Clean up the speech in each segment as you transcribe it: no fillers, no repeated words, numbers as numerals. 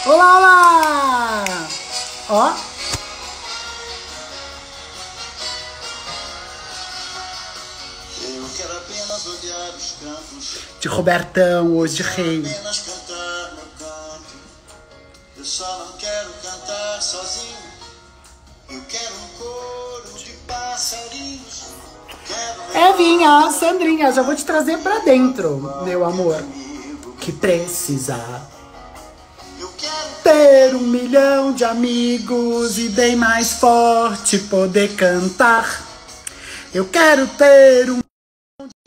Olá, olá! Ó, Eu quero apenas olhar os campos, de Robertão, hoje quero rei. apenas cantar meu canto. Eu só não quero cantar sozinho. Eu quero um coro de passarinhos. Quero Evinha, Sandrinha, já vou te trazer pra dentro, meu amor. Que precisar Eu quero ter 1 milhão de amigos e bem mais forte poder cantar. Eu quero ter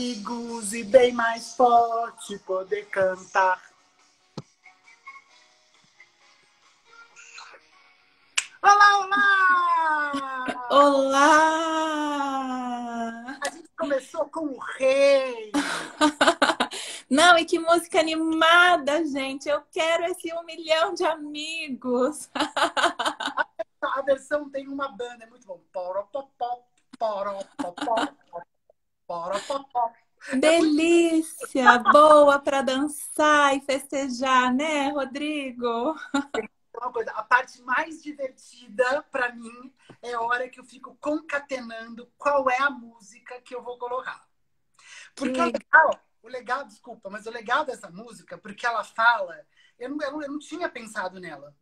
amigos e bem mais forte poder cantar. Olá, olá! Olá! A gente começou com o rei. Não, e que música animada, gente! Eu quero esse 1 milhão de amigos! A versão tem uma banda, é muito bom. Poropopó, poropopó, poropopó. É muito Delícia! Boa para dançar e festejar, né, Rodrigo? uma coisa. A parte mais divertida pra mim é a hora que eu fico concatenando qual é a música que eu vou colocar. Que Porque legal. o legal, desculpa, mas o legal dessa música, porque ela fala, eu não tinha pensado nela.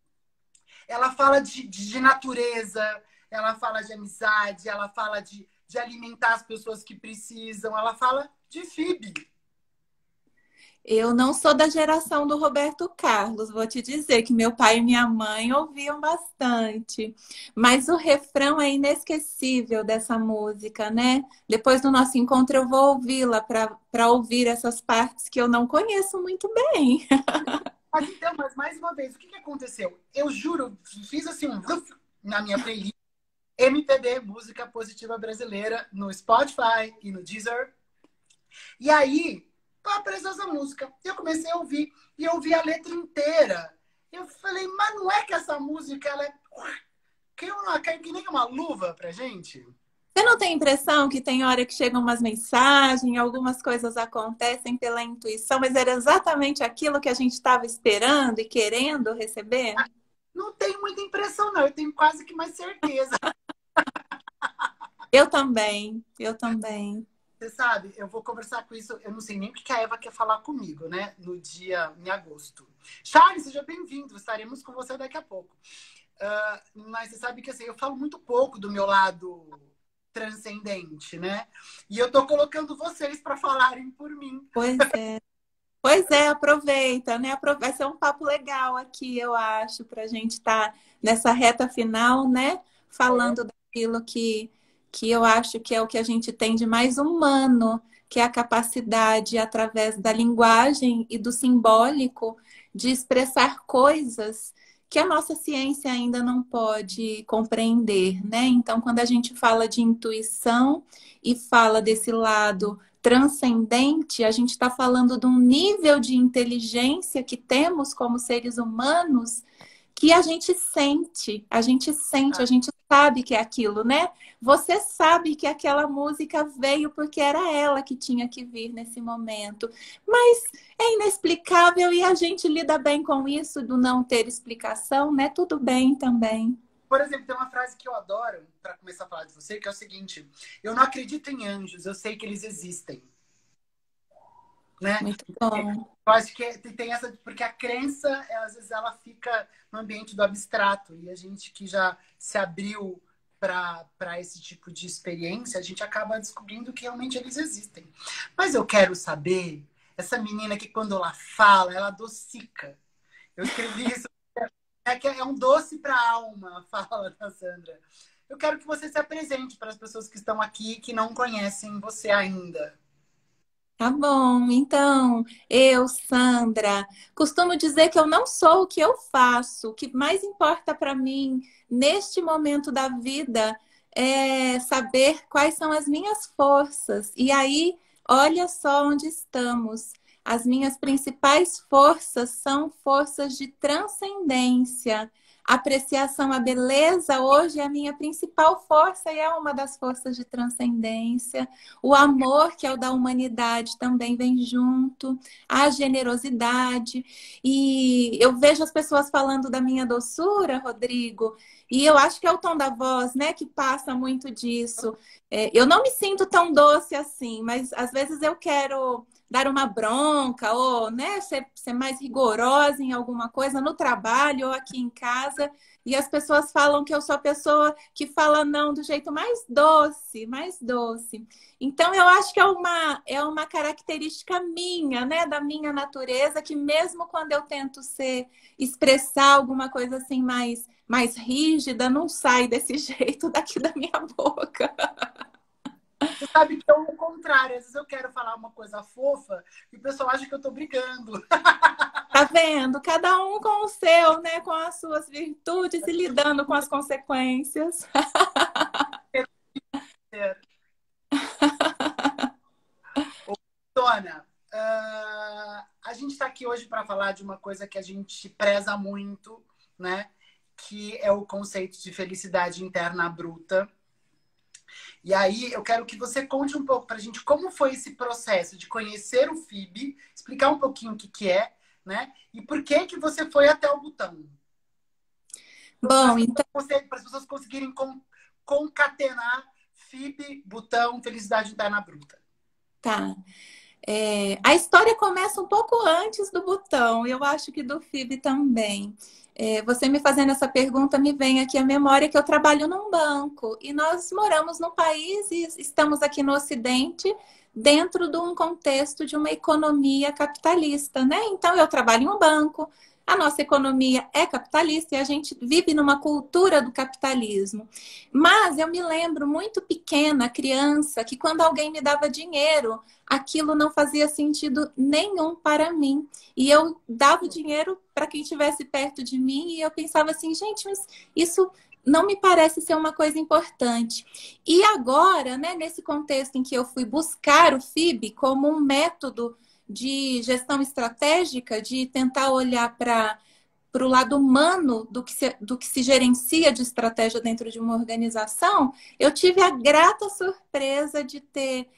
Ela fala de natureza, ela fala de amizade, ela fala de alimentar as pessoas que precisam, ela fala de Phoebe. Eu não sou da geração do Roberto Carlos, vou te dizer que meu pai e minha mãe ouviam bastante. Mas o refrão é inesquecível dessa música, né? Depois do nosso encontro eu vou ouvi-la para ouvir essas partes que eu não conheço muito bem. Mas então, mas mais uma vez, o que aconteceu? Eu juro, fiz assim um na minha playlist MPB, Música Positiva Brasileira, no Spotify e no Deezer. E aí, apareceu essa música. Eu comecei a ouvir, e eu ouvi a letra inteira. Eu falei, mas não é que essa música, ela é... que nem uma luva pra gente? Você não tem impressão que tem hora que chegam umas mensagens, algumas coisas acontecem pela intuição, mas era exatamente aquilo que a gente estava esperando e querendo receber? Não tenho muita impressão, não. Eu tenho quase que mais certeza. Eu também, eu também. Você sabe, eu vou conversar com isso. Eu não sei nem o que a Eva quer falar comigo, né? No dia, em agosto. Charles, seja bem-vindo. Estaremos com você daqui a pouco. Mas você sabe que assim, eu falo muito pouco do meu lado transcendente, né? E eu tô colocando vocês para falarem por mim. Pois é. Pois é, aproveita, né? Vai ser um papo legal aqui, eu acho, para a gente estar nessa reta final, né? Falando daquilo que eu acho que é o que a gente tem de mais humano, que é a capacidade, através da linguagem e do simbólico, de expressar coisas que a nossa ciência ainda não pode compreender, né? Então, quando a gente fala de intuição e fala desse lado transcendente, a gente está falando de um nível de inteligência que temos como seres humanos que a gente sabe que é aquilo, né? Você sabe que aquela música veio porque era ela que tinha que vir nesse momento. Mas é inexplicável e a gente lida bem com isso do não ter explicação, né? Tudo bem também. Por exemplo, tem uma frase que eu adoro para começar a falar de você, que é o seguinte: eu não acredito em anjos, eu sei que eles existem, né? Muito bom. Eu acho que tem essa, porque a crença, às vezes, ela fica no ambiente do abstrato. E a gente que já se abriu para esse tipo de experiência, a gente acaba descobrindo que realmente eles existem. Mas eu quero saber, essa menina que quando ela fala, ela adocica. Eu escrevi isso, que é um doce para a alma, a fala da Sandra. Eu quero que você se apresente para as pessoas que estão aqui que não conhecem você ainda. Tá bom, então, eu, Sandra, costumo dizer que eu não sou o que eu faço. O que mais importa para mim neste momento da vida é saber quais são as minhas forças. E aí, olha só onde estamos. as minhas principais forças são forças de transcendência. Apreciação à beleza hoje é a minha principal força e é uma das forças de transcendência. O amor, que é o da humanidade, também vem junto. A generosidade. E eu vejo as pessoas falando da minha doçura, Rodrigo, e eu acho que é o tom da voz, né, que passa muito disso. Eu não me sinto tão doce assim, mas às vezes eu quero dar uma bronca ou, né, ser mais rigorosa em alguma coisa no trabalho ou aqui em casa. E as pessoas falam que eu sou a pessoa que fala não do jeito mais doce, mais doce. Então, eu acho que é uma característica minha, né, da minha natureza, que mesmo quando eu tento expressar alguma coisa assim mais rígida, não sai desse jeito daqui da minha boca. Você sabe que é o contrário. Às vezes eu quero falar uma coisa fofa e o pessoal acha que eu tô brigando. Tá vendo? Cada um com o seu, né? Com as suas virtudes e lidando com as consequências. Dona, a gente está aqui hoje para falar de uma coisa que a gente preza muito, né? Que é o conceito de felicidade interna bruta. E aí eu quero que você conte um pouco para a gente como foi esse processo de conhecer o FIB, explicar um pouquinho o que é, né? E por que você foi até o Butão. Bom, então... Para as pessoas conseguirem concatenar FIB, Butão, felicidade interna bruta. Tá. A história começa um pouco antes do Butão, eu acho que do FIB também. Você me fazendo essa pergunta, me vem aqui a memória que eu trabalho num banco e nós moramos num país e estamos aqui no Ocidente dentro de um contexto de uma economia capitalista, né? Então, eu trabalho em um banco, a nossa economia é capitalista e a gente vive numa cultura do capitalismo. Mas eu me lembro muito pequena, criança, que quando alguém me dava dinheiro, aquilo não fazia sentido nenhum para mim. E eu dava o dinheiro para quem estivesse perto de mim e eu pensava assim, gente, mas isso não me parece ser uma coisa importante. E agora, né, nesse contexto em que eu fui buscar o FIB como um método de gestão estratégica, de tentar olhar para o lado humano do que se gerencia de estratégia dentro de uma organização, eu tive a grata surpresa de ter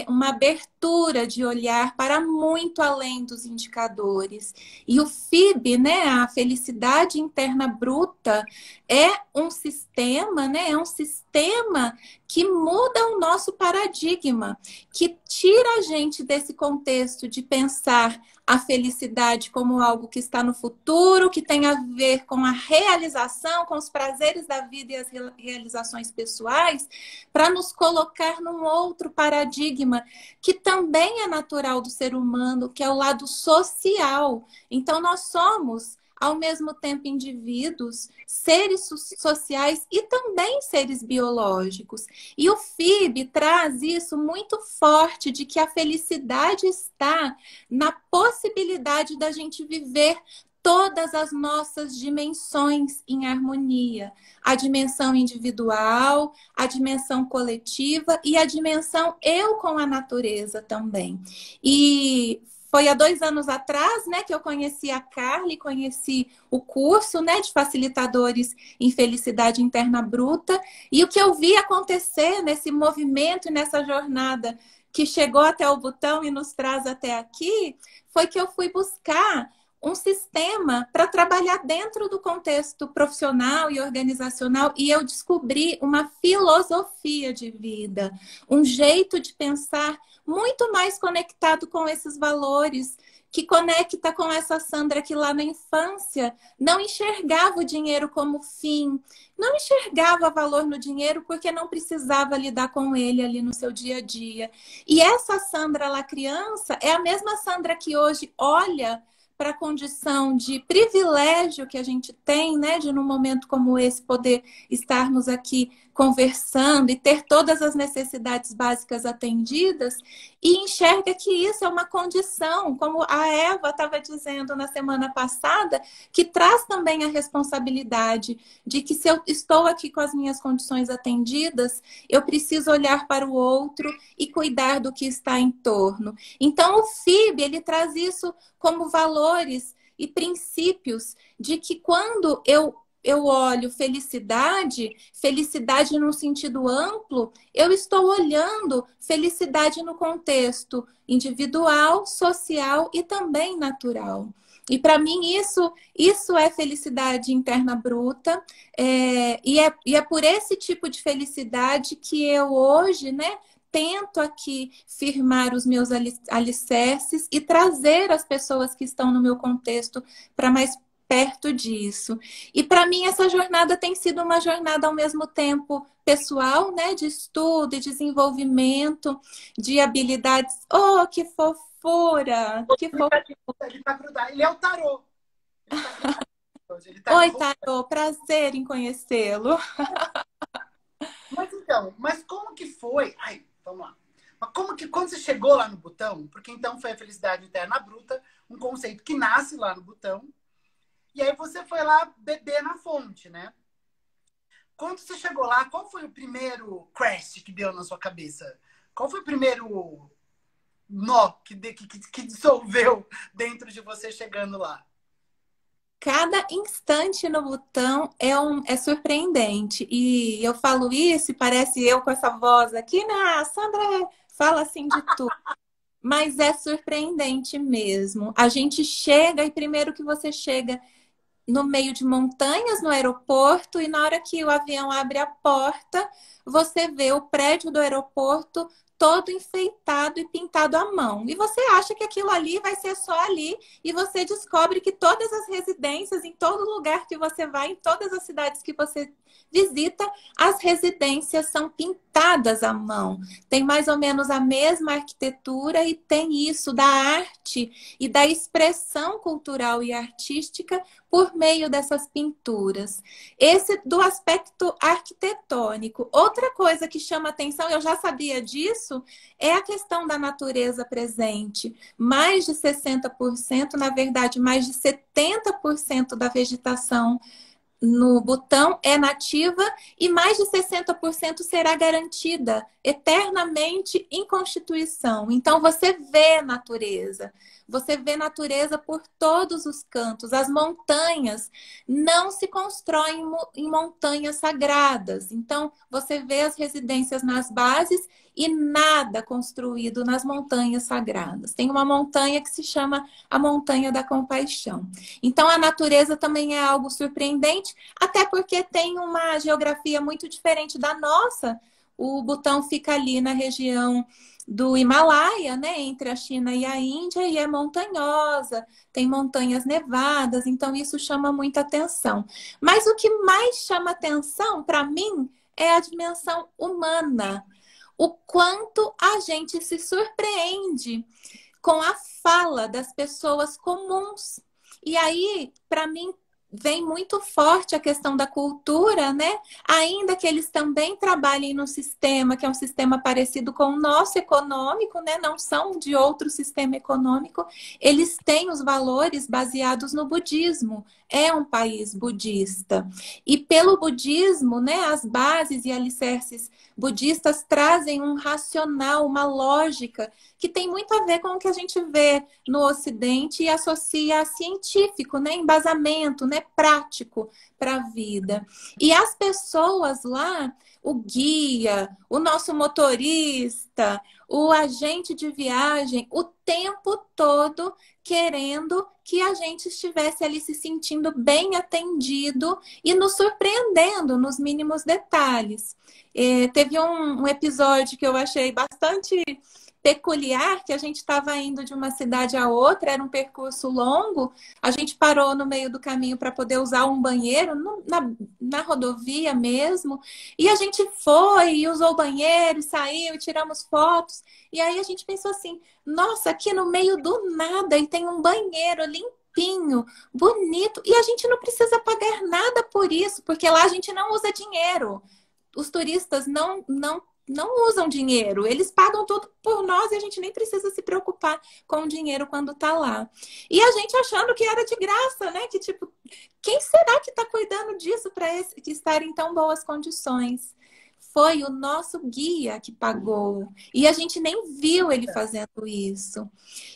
uma abertura de olhar para muito além dos indicadores. E o FIB, né, a felicidade interna bruta, é um sistema, né, é um sistema que muda o nosso paradigma, que tira a gente desse contexto de pensar a felicidade como algo que está no futuro, que tem a ver com a realização, com os prazeres da vida e as realizações pessoais, para nos colocar num outro paradigma que também é natural do ser humano, que é o lado social. Então, nós somos, ao mesmo tempo, indivíduos, seres sociais e também seres biológicos. E o FIB traz isso muito forte de que a felicidade está na possibilidade da gente viver todas as nossas dimensões em harmonia. A dimensão individual, a dimensão coletiva e a dimensão eu com a natureza também. E foi há 2 anos atrás, né, que eu conheci a Carly, conheci o curso, né, de facilitadores em felicidade interna bruta. E o que eu vi acontecer nesse movimento e nessa jornada que chegou até o Butão e nos traz até aqui, foi que eu fui buscar um sistema para trabalhar dentro do contexto profissional e organizacional e eu descobri uma filosofia de vida, um jeito de pensar muito mais conectado com esses valores, que conecta com essa Sandra que lá na infância não enxergava o dinheiro como fim, não enxergava valor no dinheiro porque não precisava lidar com ele ali no seu dia a dia. E essa Sandra lá criança é a mesma Sandra que hoje olha para a condição de privilégio que a gente tem, né, de num momento como esse poder estarmos aqui conversando e ter todas as necessidades básicas atendidas e enxerga que isso é uma condição, como a Eva estava dizendo na semana passada, que traz também a responsabilidade de que se eu estou aqui com as minhas condições atendidas, eu preciso olhar para o outro e cuidar do que está em torno. Então, o FIB, ele traz isso como valores e princípios de que quando eu olho felicidade, felicidade num sentido amplo, eu estou olhando felicidade no contexto individual, social e também natural. E para mim isso é felicidade interna bruta, e é por esse tipo de felicidade que eu hoje, né, tento aqui firmar os meus alicerces e trazer as pessoas que estão no meu contexto para mais perto disso. E para mim essa jornada tem sido uma jornada ao mesmo tempo pessoal, né, de estudo e desenvolvimento de habilidades. Oh, que fofura! Que fofura! Ele tá grudado. Ele é o tarô. Ele tá Oi, tarô, prazer em conhecê-lo. Mas então, como que foi? Ai, vamos lá. Mas como que quando você chegou lá no Butão, porque então foi a felicidade interna bruta, um conceito que nasce lá no Butão, e aí você foi lá beber na fonte, né? Quando você chegou lá, qual foi o primeiro crash que deu na sua cabeça? Qual foi o primeiro nó que dissolveu dentro de você chegando lá? Cada instante no Butão é surpreendente. E eu falo isso e parece eu com essa voz aqui, né? A Sandra fala assim de tudo. Mas é surpreendente mesmo. A gente chega e primeiro que você chega no meio de montanhas no aeroporto e na hora que o avião abre a porta, você vê o prédio do aeroporto todo enfeitado e pintado à mão. E você acha que aquilo ali vai ser só ali e você descobre que todas as residências, em todo lugar que você vai, em todas as cidades que você visita, as residências são pintadas à mão. Tem mais ou menos a mesma arquitetura e tem isso da arte e da expressão cultural e artística por meio dessas pinturas. Esse do aspecto arquitetônico. Outra coisa que chama atenção, eu já sabia disso, é a questão da natureza presente. Mais de 60%, na verdade, mais de 70% da vegetação no Butão é nativa e mais de 60% será garantida eternamente em Constituição. Então, você vê natureza por todos os cantos. As montanhas não se constroem em montanhas sagradas. Então, você vê as residências nas bases e nada construído nas montanhas sagradas. Tem uma montanha que se chama a Montanha da Compaixão. Então, a natureza também é algo surpreendente, até porque tem uma geografia muito diferente da nossa. O Butão fica ali na região do Himalaia, né, entre a China e a Índia, e é montanhosa, tem montanhas nevadas, então isso chama muita atenção. Mas o que mais chama atenção para mim é a dimensão humana. O quanto a gente se surpreende com a fala das pessoas comuns. E aí, para mim, vem muito forte a questão da cultura, né? Ainda que eles também trabalhem num sistema que é um sistema parecido com o nosso econômico, né? Não são de outro sistema econômico, eles têm os valores baseados no budismo. É um país budista. E pelo budismo, né, as bases e alicerces budistas trazem um racional, uma lógica que tem muito a ver com o que a gente vê no Ocidente e associa a científico, né, embasamento, né, prático para a vida. E as pessoas lá, o guia, o nosso motorista, o agente de viagem, o tempo todo querendo que a gente estivesse ali se sentindo bem atendido e nos surpreendendo nos mínimos detalhes. Teve um episódio que eu achei bastante peculiar, que a gente estava indo de uma cidade a outra, era um percurso longo, a gente parou no meio do caminho para poder usar um banheiro, na rodovia mesmo, e a gente foi e usou o banheiro, saiu, tiramos fotos, e aí a gente pensou assim, nossa, aqui no meio do nada, e tem um banheiro limpinho, bonito, e a gente não precisa pagar nada por isso, porque lá a gente não usa dinheiro. Os turistas não não usam dinheiro, eles pagam tudo por nós e a gente nem precisa se preocupar com o dinheiro quando tá lá. E a gente achando que era de graça, né? Que tipo, quem será que está cuidando disso para estar em tão boas condições? Foi o nosso guia que pagou. E a gente nem viu ele fazendo isso.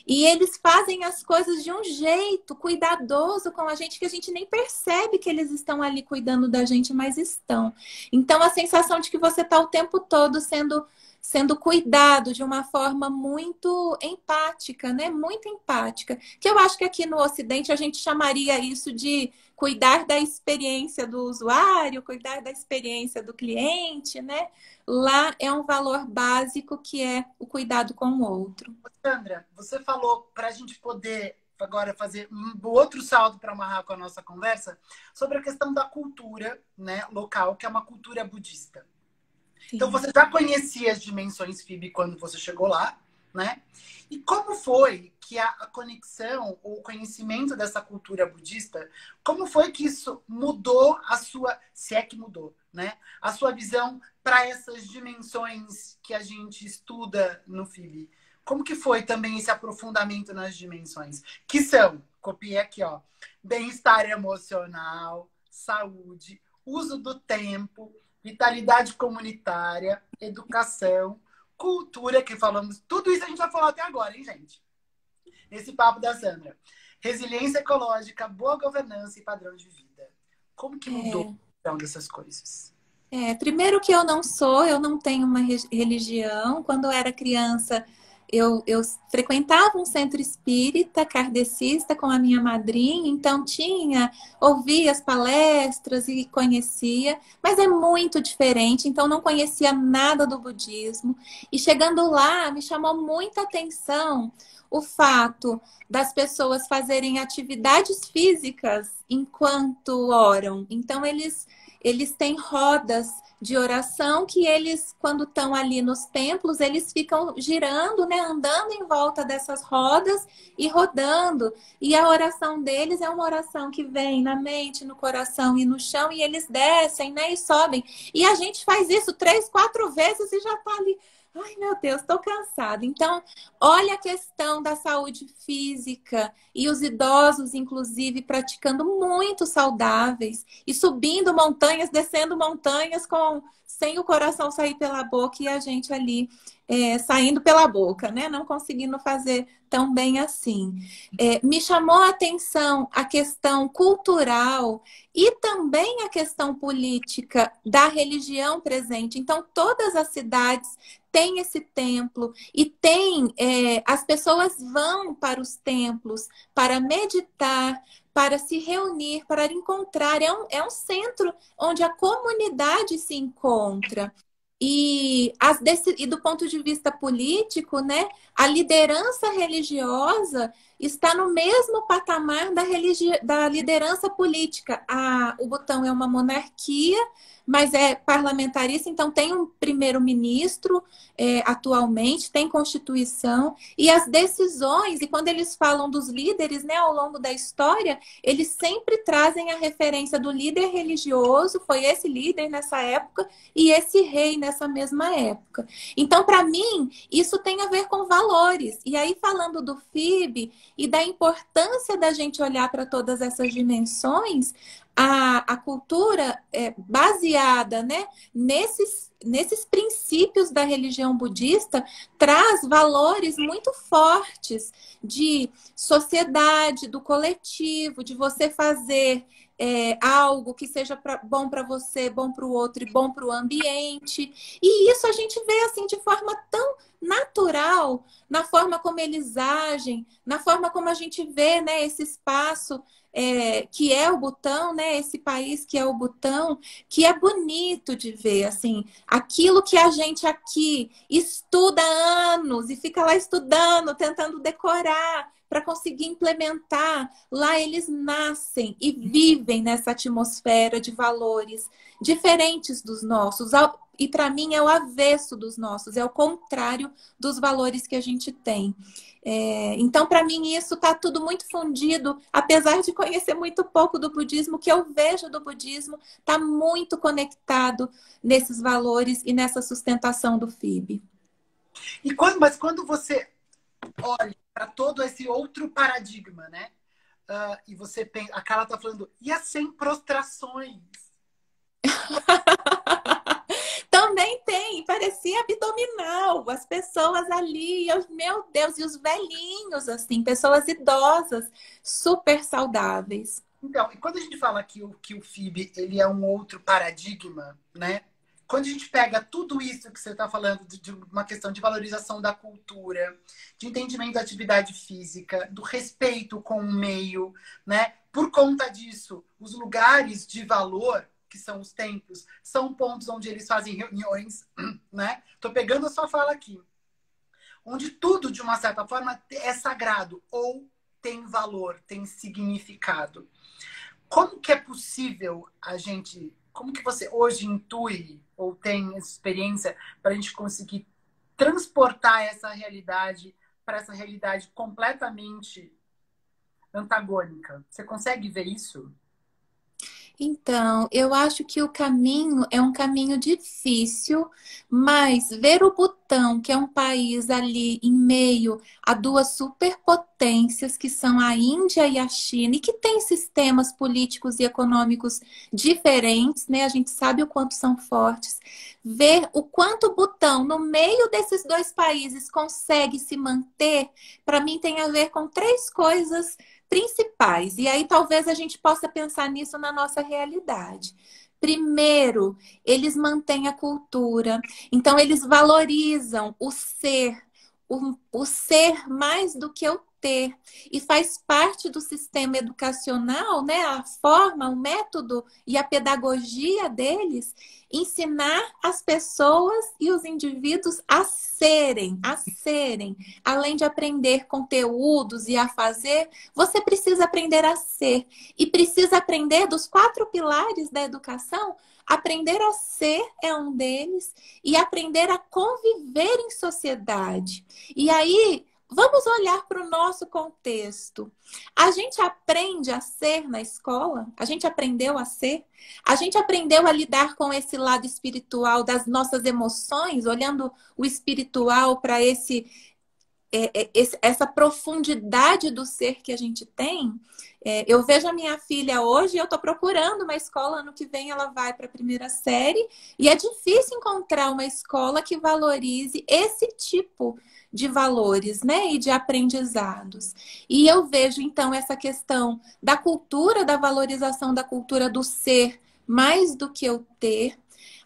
E eles fazem as coisas de um jeito cuidadoso com a gente, que a gente nem percebe que eles estão ali cuidando da gente, mas estão. Então, a sensação de que você está o tempo todo sendo cuidado de uma forma muito empática, né? Muito empática. Que eu acho que aqui no Ocidente a gente chamaria isso de cuidar da experiência do usuário, cuidar da experiência do cliente, né? Lá é um valor básico que é o cuidado com o outro. Sandra, você falou para a gente poder agora fazer um outro salto para amarrar com a nossa conversa sobre a questão da cultura, né, local, que é uma cultura budista. Sim. Então, você já conhecia as dimensões FIB quando você chegou lá, né? E como foi que a conexão ou o conhecimento dessa cultura budista, como foi que isso mudou a sua, se é que mudou, né? A sua visão para essas dimensões que a gente estuda no FIB? Como que foi também esse aprofundamento nas dimensões? Que são, copiei aqui, ó, bem-estar emocional, saúde, uso do tempo, vitalidade comunitária, educação, cultura, que falamos, tudo isso a gente vai falar até agora, hein, gente? Nesse papo da Sandra. Resiliência ecológica, boa governança e padrão de vida. Como que mudou então dessas coisas? Primeiro que eu não tenho uma religião. Quando eu era criança, eu frequentava um centro espírita kardecista com a minha madrinha, então ouvia as palestras e conhecia, mas é muito diferente, então não conhecia nada do budismo. E chegando lá, me chamou muita atenção o fato das pessoas fazerem atividades físicas enquanto oram. Então, eles têm rodas de oração que eles, quando estão ali nos templos, eles ficam girando, né, andando em volta dessas rodas e rodando. E a oração deles é uma oração que vem na mente, no coração e no chão, e eles descem, né, e sobem. E a gente faz isso 3, 4 vezes e já está ali. Ai, meu Deus, estou cansada. Então, olha a questão da saúde física e os idosos, inclusive, praticando muito saudáveis e subindo montanhas, descendo montanhas sem o coração sair pela boca e a gente ali saindo pela boca, né? Não conseguindo fazer tão bem assim. Me chamou a atenção a questão cultural e também a questão política da religião presente. Então, todas as cidades têm esse templo e as pessoas vão para os templos para meditar, para se reunir, para encontrar. É um centro onde a comunidade se encontra. E do ponto de vista político, né, a liderança religiosa está no mesmo patamar da liderança política. O Butão é uma monarquia, mas é parlamentarista, então tem um primeiro-ministro atualmente, tem constituição, e as decisões, e quando eles falam dos líderes, né, ao longo da história, eles sempre trazem a referência do líder religioso, foi esse líder nessa época, e esse rei nessa mesma época. Então, para mim, isso tem a ver com valores. E aí, falando do FIB e da importância da gente olhar para todas essas dimensões, a cultura baseada, né, nesses princípios da religião budista traz valores muito fortes de sociedade, do coletivo, de você fazer algo que seja bom para você, bom para o outro e bom para o ambiente. E isso a gente vê assim de forma tão natural, na forma como eles agem, na forma como a gente vê, né, esse espaço que é o Butão, né, esse país que é o Butão, que é bonito de ver, assim, aquilo que a gente aqui estuda há anos e fica lá estudando, tentando decorar, para conseguir implementar. Lá eles nascem e vivem nessa atmosfera de valores diferentes dos nossos. E para mim é o avesso dos nossos, é o contrário dos valores que a gente tem. Então, para mim, isso está tudo muito fundido, apesar de conhecer muito pouco do budismo, o que eu vejo do budismo está muito conectado nesses valores e nessa sustentação do FIB. Mas quando você olha para todo esse outro paradigma, né? E você pensa, a Carla está falando, e as 100 prostrações? Também tem, parecia abdominal, as pessoas ali, meu Deus, e os velhinhos, assim, pessoas idosas, super saudáveis. Então, e quando a gente fala que o FIB ele é um outro paradigma, né? Quando a gente pega tudo isso que você está falando, de uma questão de valorização da cultura, de entendimento da atividade física, do respeito com o meio, né? Por conta disso, os lugares de valor, que são os templos, são pontos onde eles fazem reuniões, né? Tô pegando a sua fala aqui. Onde tudo, de uma certa forma, é sagrado ou tem valor, tem significado. Como que é possível a gente... Como que você hoje intui ou tem experiência para a gente conseguir transportar essa realidade para essa realidade completamente antagônica? Você consegue ver isso? Então, eu acho que o caminho é um caminho difícil, mas ver o Butão, que é um país ali em meio a duas superpotências, que são a Índia e a China, e que têm sistemas políticos e econômicos diferentes, né? A gente sabe o quanto são fortes. Ver o quanto o Butão, no meio desses dois países, consegue se manter, para mim tem a ver com três coisas principais. E aí talvez a gente possa pensar nisso na nossa realidade. Primeiro, eles mantêm a cultura. Então, eles valorizam o ser mais do que o ter. E faz parte do sistema educacional, né? A forma, o método e a pedagogia deles ensinar as pessoas e os indivíduos a serem, além de aprender conteúdos e a fazer, você precisa aprender a ser. E precisa aprender dos 4 pilares da educação. Aprender a ser é um deles e aprender a conviver em sociedade. E aí, vamos olhar para o nosso contexto. A gente aprende a ser na escola? A gente aprendeu a ser? A gente aprendeu a lidar com esse lado espiritual das nossas emoções, olhando o espiritual para essa profundidade do ser que a gente tem? Eu vejo a minha filha hoje, eu estou procurando uma escola, ano que vem ela vai para a primeira série, e é difícil encontrar uma escola que valorize esse tipo de valores, né, e de aprendizados. E eu vejo, então, essa questão da cultura, da valorização da cultura do ser, mais do que o ter,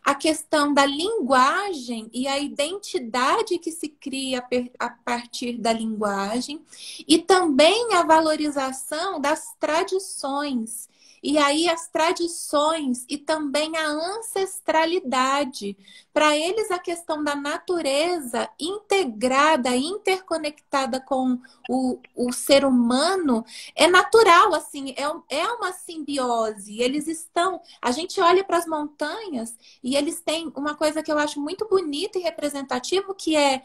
a questão da linguagem e a identidade que se cria a partir da linguagem, e também a valorização das tradições. E aí as tradições e também a ancestralidade. Para eles, a questão da natureza integrada, interconectada com o ser humano é natural, assim, é uma simbiose. Eles estão... A gente olha para as montanhas e eles têm uma coisa que eu acho muito bonita e representativa, que é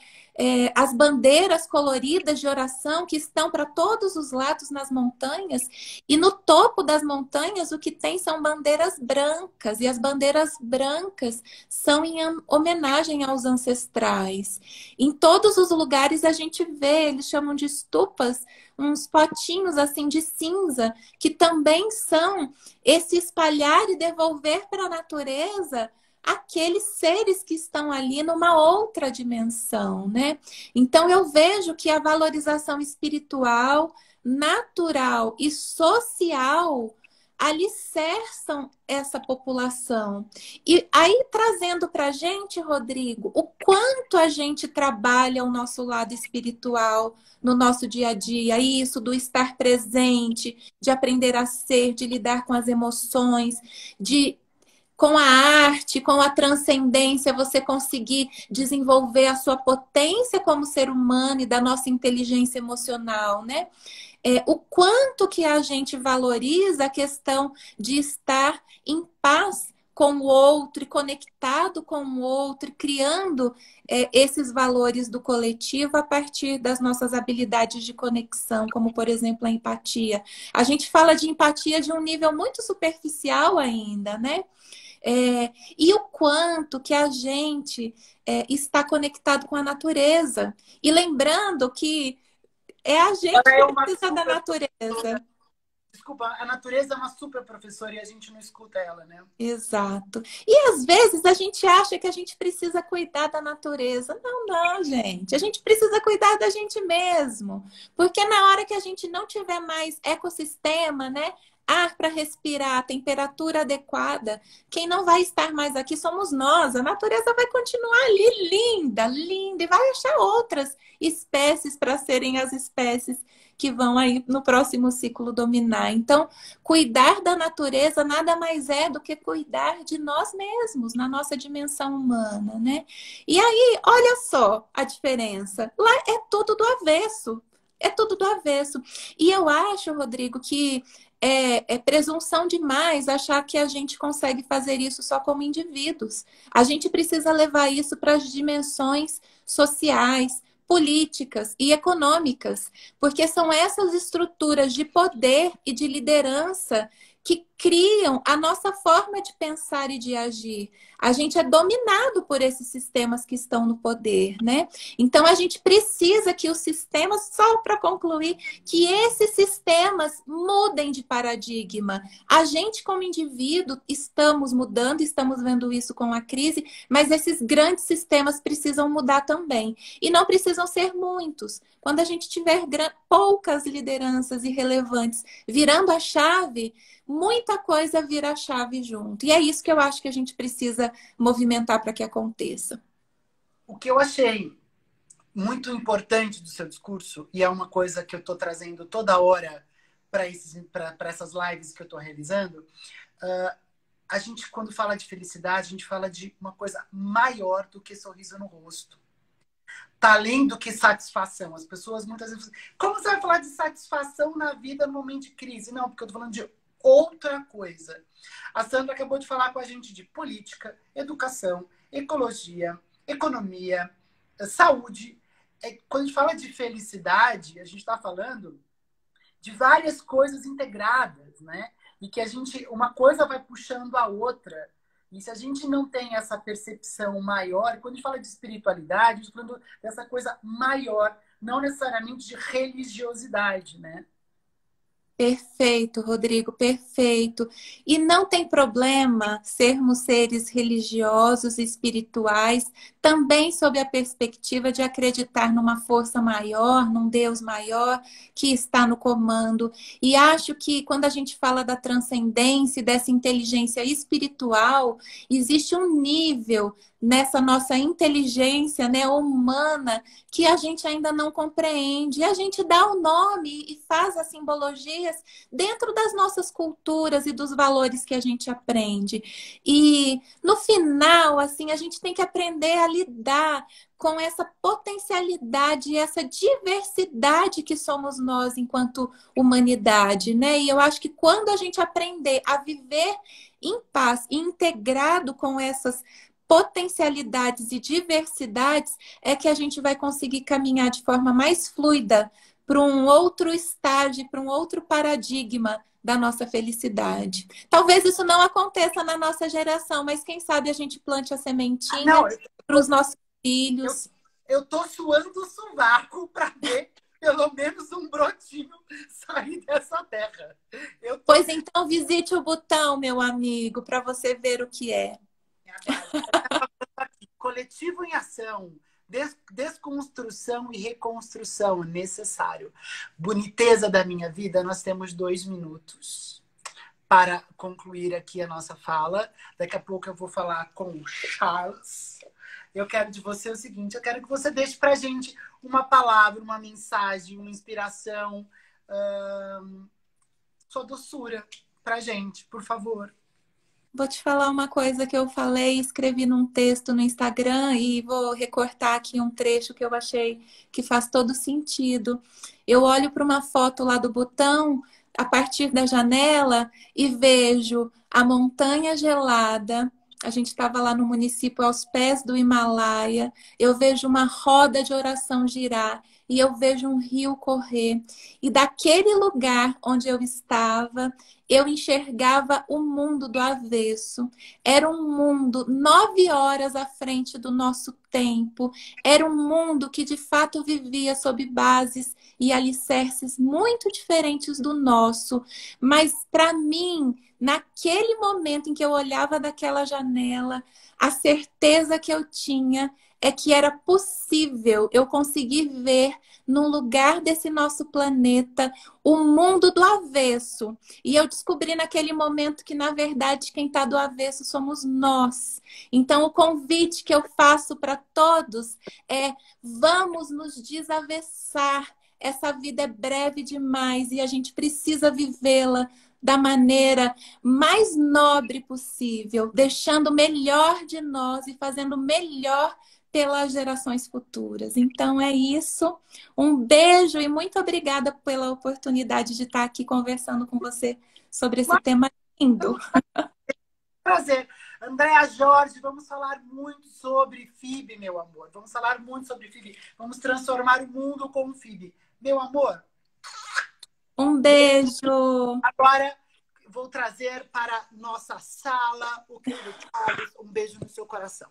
as bandeiras coloridas de oração que estão para todos os lados nas montanhas, e no topo das montanhas o que tem são bandeiras brancas, e as bandeiras brancas são em homenagem aos ancestrais. Em todos os lugares a gente vê, eles chamam de estupas, uns potinhos assim de cinza, que também são esse espalhar e devolver para a natureza aqueles seres que estão ali numa outra dimensão, né? Então eu vejo que a valorização espiritual, natural e social alicerçam essa população. E aí, trazendo para a gente, Rodrigo, o quanto a gente trabalha o nosso lado espiritual no nosso dia a dia, isso do estar presente, de aprender a ser, de lidar com as emoções, de com a arte, com a transcendência, você conseguir desenvolver a sua potência como ser humano e da nossa inteligência emocional, né? O quanto que a gente valoriza a questão de estar em paz com o outro e conectado com o outro, criando esses valores do coletivo a partir das nossas habilidades de conexão, como, por exemplo, a empatia. A gente fala de empatia de um nível muito superficial ainda, né? E o quanto que a gente está conectado com a natureza. E lembrando que é a gente Ela é que uma precisa da super... natureza. Desculpa, a natureza é uma super professora e a gente não escuta ela, né? Exato. E às vezes a gente acha que a gente precisa cuidar da natureza. Não, não, gente. A gente precisa cuidar da gente mesmo. Porque na hora que a gente não tiver mais ecossistema, né? Ar para respirar, temperatura adequada, quem não vai estar mais aqui somos nós. A natureza vai continuar ali linda, linda, e vai achar outras espécies para serem as espécies que vão aí no próximo ciclo dominar. Então, cuidar da natureza nada mais é do que cuidar de nós mesmos, na nossa dimensão humana, né? E aí, olha só a diferença. Lá é tudo do avesso. É tudo do avesso. E eu acho, Rodrigo, que é presunção demais achar que a gente consegue fazer isso só como indivíduos. A gente precisa levar isso para as dimensões sociais, políticas e econômicas, porque são essas estruturas de poder e de liderança que criam a nossa forma de pensar e de agir. A gente é dominado por esses sistemas que estão no poder, né? Então a gente precisa que os sistemas, só para concluir, que esses sistemas mudem de paradigma. A gente, como indivíduo, estamos mudando, estamos vendo isso com a crise, mas esses grandes sistemas precisam mudar também. E não precisam ser muitos. Quando a gente tiver poucas lideranças irrelevantes virando a chave, muita coisa vira a chave junto. E é isso que eu acho que a gente precisa movimentar para que aconteça. O que eu achei muito importante do seu discurso, e é uma coisa que eu estou trazendo toda hora para essas lives que eu estou realizando, a gente, quando fala de felicidade, a gente fala de uma coisa maior do que sorriso no rosto. Tá além do que satisfação. As pessoas muitas vezes falam, como você vai falar de satisfação na vida no momento de crise? Não, porque eu tô falando de outra coisa. A Sandra acabou de falar com a gente de política, educação, ecologia, economia, saúde. Quando a gente fala de felicidade, a gente está falando de várias coisas integradas, né? E que uma coisa vai puxando a outra. E se a gente não tem essa percepção maior, quando a gente fala de espiritualidade, a gente está falando dessa coisa maior, não necessariamente de religiosidade, né? Perfeito, Rodrigo, perfeito. E não tem problema sermos seres religiosos e espirituais, também sob a perspectiva de acreditar numa força maior, num Deus maior que está no comando. E acho que quando a gente fala da transcendência e dessa inteligência espiritual, existe um nível nessa nossa inteligência, né, humana que a gente ainda não compreende. E a gente dá o nome e faz as simbologias dentro das nossas culturas e dos valores que a gente aprende. E no final, assim, a gente tem que aprender a lidar com essa potencialidade e essa diversidade que somos nós enquanto humanidade, né? E eu acho que quando a gente aprender a viver em paz, integrado com essas potencialidades e diversidades, é que a gente vai conseguir caminhar de forma mais fluida para um outro estágio, para um outro paradigma da nossa felicidade. Talvez isso não aconteça na nossa geração, mas quem sabe a gente plante a sementinha para os nossos filhos. Eu tô suando o sovaco para ver pelo menos um brotinho sair dessa terra. Pois então visite o Butão, meu amigo, para você ver o que é. Coletivo em ação, desconstrução e reconstrução necessário. Boniteza da minha vida, nós temos 2 minutos para concluir aqui a nossa fala. Daqui a pouco eu vou falar com o Charles. Eu quero de você o seguinte, eu quero que você deixe pra gente uma palavra, uma mensagem, uma inspiração, sua doçura pra gente, por favor. Vou te falar uma coisa que eu falei, escrevi num texto no Instagram e vou recortar aqui um trecho que eu achei que faz todo sentido. Eu olho para uma foto lá do Butão, a partir da janela, e vejo a montanha gelada. A gente estava lá no município aos pés do Himalaia. Eu vejo uma roda de oração girar e eu vejo um rio correr. E daquele lugar onde eu estava, eu enxergava o mundo do avesso. Era um mundo 9 horas à frente do nosso tempo. Era um mundo que de fato vivia sob bases e alicerces muito diferentes do nosso. Mas para mim, naquele momento em que eu olhava daquela janela, a certeza que eu tinha é que era possível eu conseguir ver num lugar desse nosso planeta o mundo do avesso. E eu descobri naquele momento que, na verdade, quem está do avesso somos nós. Então, o convite que eu faço para todos é: vamos nos desavessar. Essa vida é breve demais e a gente precisa vivê-la da maneira mais nobre possível, deixando o melhor de nós e fazendo o melhor pelas gerações futuras. Então é isso. Um beijo e muito obrigada pela oportunidade de estar aqui conversando com você sobre esse tema lindo. Prazer. Andréa Jorge, vamos falar muito sobre FIB, meu amor. Vamos falar muito sobre FIB. Vamos transformar o mundo com o FIB. Meu amor. Um beijo. Agora vou trazer para nossa sala o querido Charles. Um beijo no seu coração.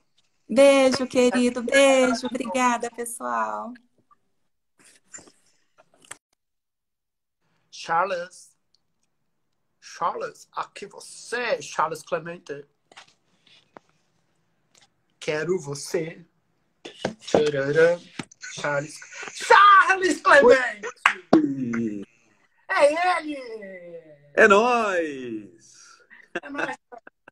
Beijo, querido. Beijo. Obrigada, pessoal. Charles. Charles, aqui você, Charles Clemente. Quero você. Tchararã. Charles Clemente! É ele! É nóis! É nóis.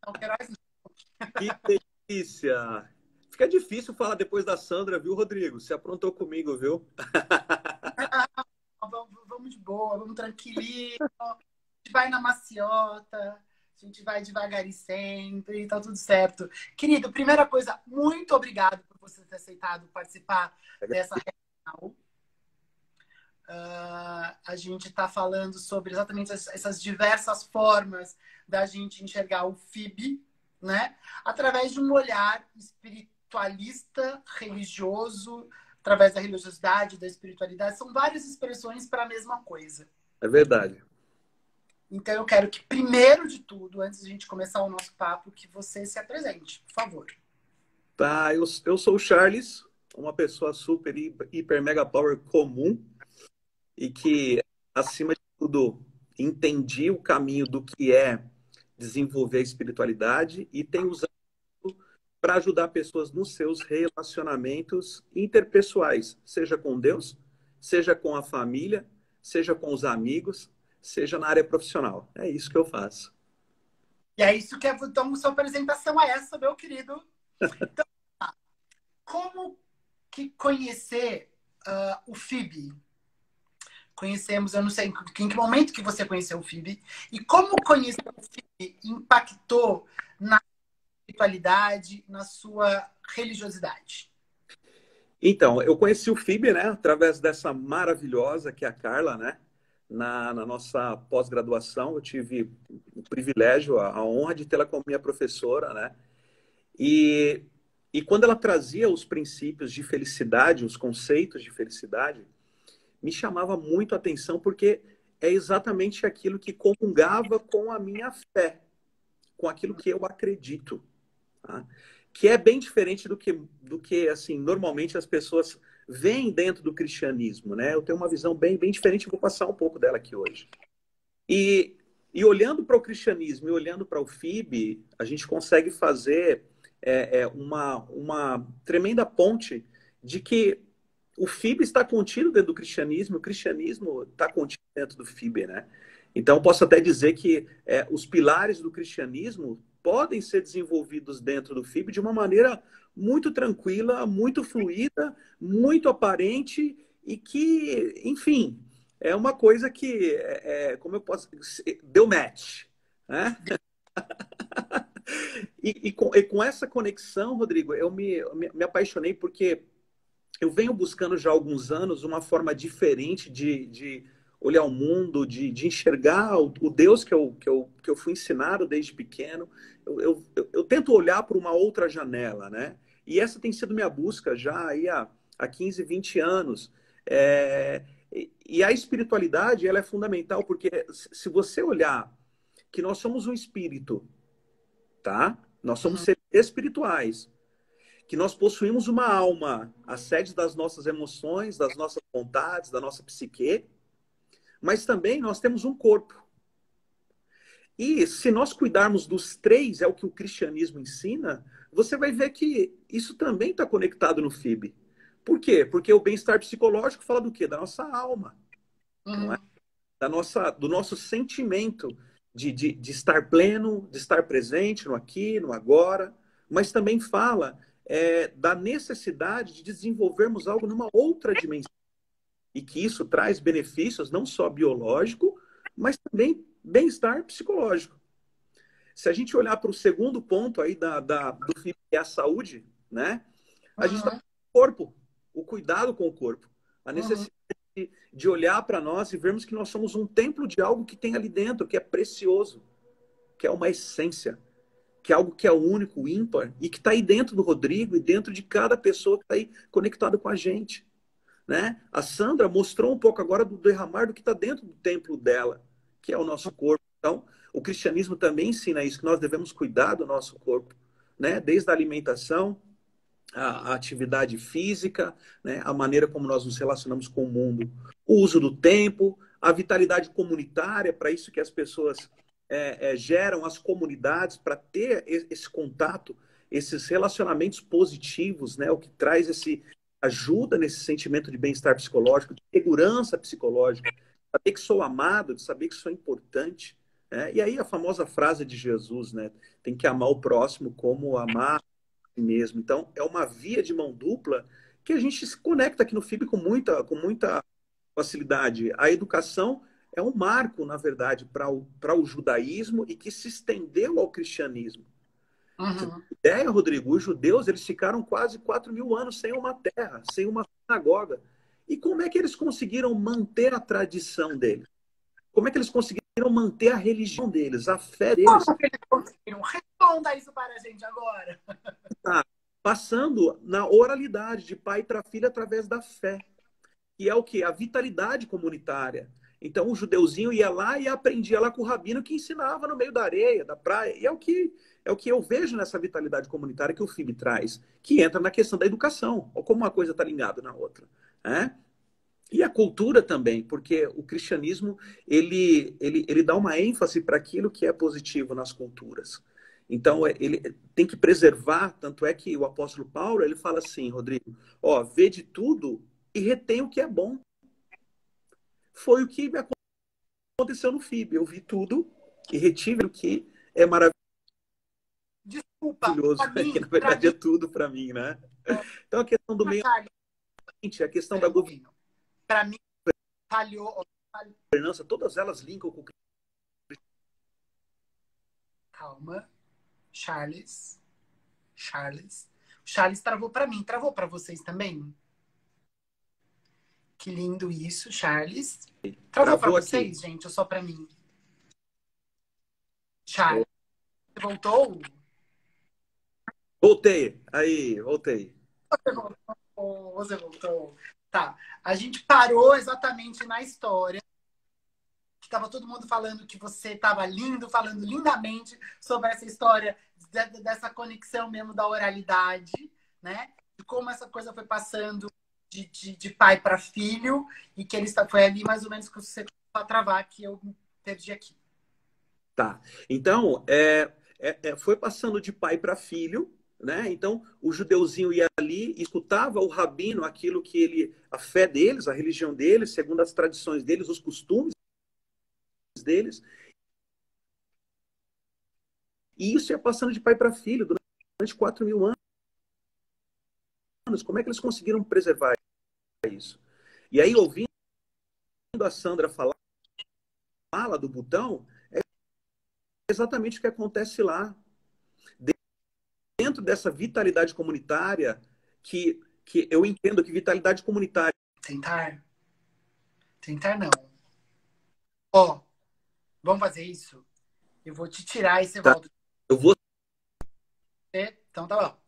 Não, Queiroz não. Que delícia! Fica difícil falar depois da Sandra, viu, Rodrigo? Você aprontou comigo, viu? Vamos de boa, vamos tranquilinho. A gente vai na maciota, a gente vai devagar e sempre, tá tudo certo. Querido, primeira coisa, muito obrigado por você ter aceitado participar dessa reunião. A gente está falando sobre exatamente essas diversas formas da gente enxergar o FIB, né? Através de um olhar espiritualista, religioso, através da religiosidade, da espiritualidade. São várias expressões para a mesma coisa. É verdade. Então eu quero que, primeiro de tudo, antes de a gente começar o nosso papo, que você se apresente, por favor. Tá, eu sou o Charles, uma pessoa super, hiper, mega power comum e que, acima de tudo, entendi o caminho do que é desenvolver a espiritualidade e tenho usado para ajudar pessoas nos seus relacionamentos interpessoais, seja com Deus, seja com a família, seja com os amigos, seja na área profissional. É isso que eu faço. E é isso que é. Então, sua apresentação é essa, meu querido. Então, como que conhecer o FIB? Conhecemos, eu não sei em que momento que você conheceu o FIB e como conhecer o FIB impactou na espiritualidade, na sua religiosidade. Então, eu conheci o FIB, né, através dessa maravilhosa que é a Carla, né? Na nossa pós-graduação, eu tive o privilégio, a honra de tê-la como minha professora, né? E quando ela trazia os princípios de felicidade, os conceitos de felicidade, me chamava muito a atenção, porque é exatamente aquilo que comungava com a minha fé, com aquilo que eu acredito, tá? Que é bem diferente do que assim, normalmente as pessoas veem dentro do cristianismo, né? Eu tenho uma visão bem diferente, vou passar um pouco dela aqui hoje. E olhando para o cristianismo e olhando para o FIB, a gente consegue fazer uma tremenda ponte de que o FIB está contido dentro do cristianismo, o cristianismo está contido dentro do FIB, né? Então, posso até dizer que os pilares do cristianismo podem ser desenvolvidos dentro do FIB de uma maneira muito tranquila, muito fluida, muito aparente e que, enfim, é uma coisa que, como eu posso dizer, deu match, né? E com essa conexão, Rodrigo, eu me apaixonei porque eu venho buscando já há alguns anos uma forma diferente de olhar o mundo, de enxergar o Deus que eu fui ensinado desde pequeno. Eu tento olhar por uma outra janela, né? E essa tem sido minha busca já aí há 15, 20 anos. E a espiritualidade, ela é fundamental, porque se você olhar que nós somos um espírito, tá? Nós somos seres espirituais, que nós possuímos uma alma, a sede das nossas emoções, das nossas vontades, da nossa psique, mas também nós temos um corpo. E se nós cuidarmos dos três, é o que o cristianismo ensina, você vai ver que isso também está conectado no FIB. Por quê? Porque o bem-estar psicológico fala do quê? Da nossa alma, não é? Do nosso sentimento de estar pleno, de estar presente no aqui, no agora, mas também fala da necessidade de desenvolvermos algo numa outra dimensão. E que isso traz benefícios não só biológico, mas também bem-estar psicológico. Se a gente olhar para o segundo ponto aí do FIB, que é a saúde, né? A gente está no corpo, o cuidado com o corpo, a necessidade de olhar para nós e vermos que nós somos um templo de algo que tem ali dentro, que é precioso, que é uma essência, que é algo que é único, ímpar, e que está aí dentro do Rodrigo e dentro de cada pessoa que está aí conectado com a gente, né? A Sandra mostrou um pouco agora do derramar do que está dentro do templo dela, que é o nosso corpo. Então, o cristianismo também ensina isso, que nós devemos cuidar do nosso corpo, né? Desde a alimentação, a atividade física, né? A maneira como nós nos relacionamos com o mundo, o uso do tempo, a vitalidade comunitária, para isso que as pessoas geram as comunidades, para ter esse contato, esses relacionamentos positivos, né? O que traz ajuda nesse sentimento de bem-estar psicológico, de segurança psicológica, de saber que sou amado, de saber que sou importante. E aí a famosa frase de Jesus, né? Tem que amar o próximo como amar a si mesmo. Então, é uma via de mão dupla que a gente se conecta aqui no FIB com muita facilidade. A educação é um marco, na verdade, para o judaísmo e que se estendeu ao cristianismo. Você tem ideia, Rodrigo? Os judeus, eles ficaram quase 4.000 anos sem uma terra, sem uma sinagoga. E como é que eles conseguiram manter a tradição deles? Como é que eles conseguiram manter a religião deles, a fé deles? Como que eles conseguiram? Responda isso para a gente agora. Tá passando na oralidade, de pai para filho, através da fé. Que é o quê? A vitalidade comunitária. Então, o judeuzinho ia lá e aprendia lá com o rabino que ensinava no meio da areia, da praia. E é o que eu vejo nessa vitalidade comunitária que o FIB traz, que entra na questão da educação, ou como uma coisa está ligada na outra. Né? E a cultura também, porque o cristianismo ele dá uma ênfase para aquilo que é positivo nas culturas. Então, ele tem que preservar, tanto é que o apóstolo Paulo, ele fala assim, Rodrigo, vê de tudo e retém o que é bom. Foi o que me aconteceu no FIB. Eu vi tudo e retive o que é maravilhoso. Desculpa, Que na verdade é tudo para mim, né? Então, a questão do meio ambiente, a questão da governança. Para mim, falhou. Todas elas linkam com o Calma. Charles. Charles travou para mim. Travou para vocês também? Que lindo isso, Charles. Travou para vocês, gente, ou só para mim? Charles, você voltou? Voltei. Aí, voltei. Você voltou. Tá. A gente parou exatamente na história. Que estava todo mundo falando que você estava lindo, falando lindamente sobre essa história dessa conexão mesmo da oralidade, né? De como essa coisa foi passando de pai para filho e que foi ali mais ou menos que você começou a travar que eu me perdi aqui. Tá. Então, foi passando de pai para filho, né? Então, o judeuzinho ia ali, escutava o rabino, aquilo que a fé deles, a religião deles, segundo as tradições deles, os costumes deles. E isso ia passando de pai para filho durante 4.000 anos. Como é que eles conseguiram preservar isso? E aí, ouvindo a Sandra falar do Butão, é exatamente o que acontece lá. dentro dessa vitalidade comunitária, que eu entendo que vitalidade comunitária... Tentar? Tentar não. Ó, vamos fazer isso? Eu vou te tirar e você Tá? volta. Eu vou... Então tá bom.